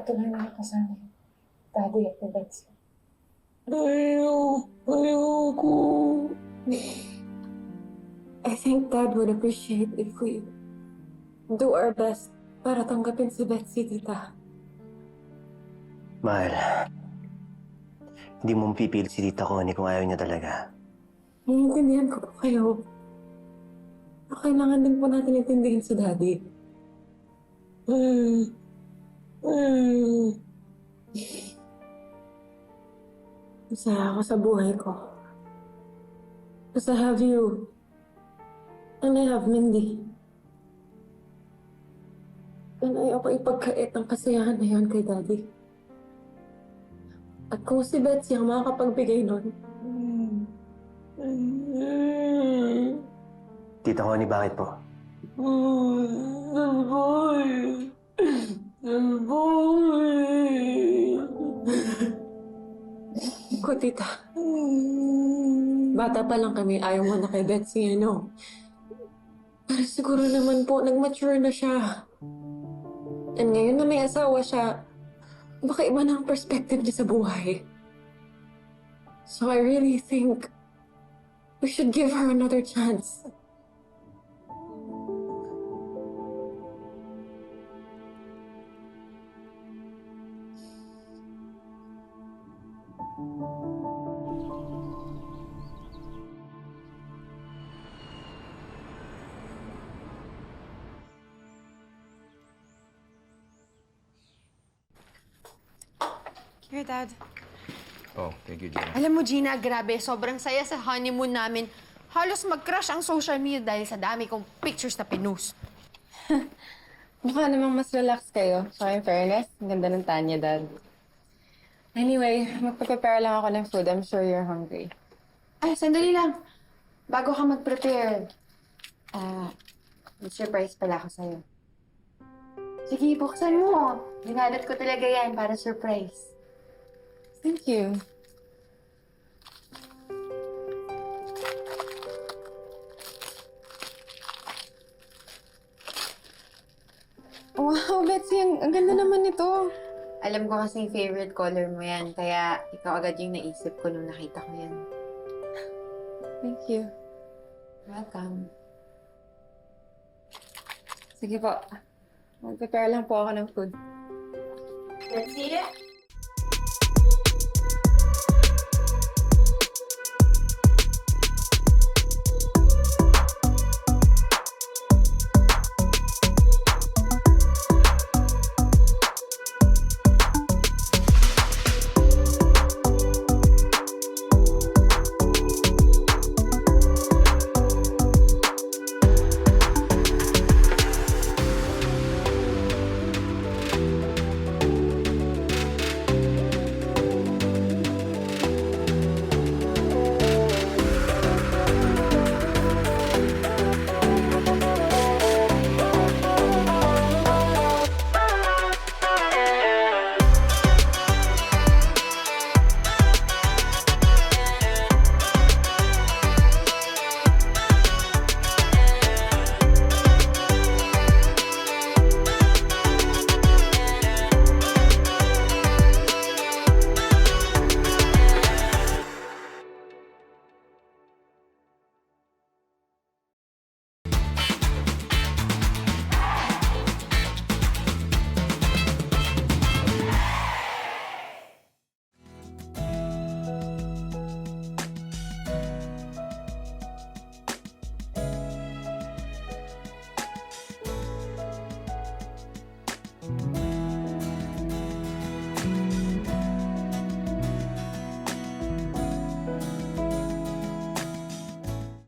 kwarto lang na kasama yung daddy at the Betsy. Ayoko. I think Dad would appreciate if we do our best para tanggapin si Betsy, tita. Mahal, hindi mo mapipilit si Tita Connie kung ayaw niya talaga. Naiintindihan ko po kayo. Kailangan din po natin intindihin si Daddy. Masaya ako sa buhay ko. Because I have you. And I have Mindy. And ayoko ipagkait ang kasiyahan na yun kay Daddy. At kung si Betsy ang makakapagbigay nun, Tita Connie, bakit po? Ko, tita. Bata pa lang kami, ayaw mo na kay Betsy, ano? Pero siguro naman po, nag-mature na siya. And ngayon na may asawa siya, baka iba na ang perspective niya sa buhay. So I really think we should give her another chance. Here, Dad. Oh, thank you, Gina. Alam mo, Gina, grabe. Sobrang saya sa honeymoon namin. Halos mag-crush ang social media dahil sa dami kong pictures na pinost. Mukha namang mas relax kayo. So, in fairness, ang ganda ng Tanya, Dad. Anyway, magpa-prepare lang ako ng food. I'm sure you're hungry. Ay, sandali lang. Bago ka mag-prepare, may surprise pala ako sa'yo. Sige, buksan mo. Dinadot ko talaga yan para surprise. Thank you. Wow, Betsy, ang ganda naman nito. Alam ko kasi favorite color mo yan, kaya ikaw agad yung naisip ko nung nakita ko yan. Thank you. Welcome. Sige po. Mag-prepare lang po ako ng food. Let's see it.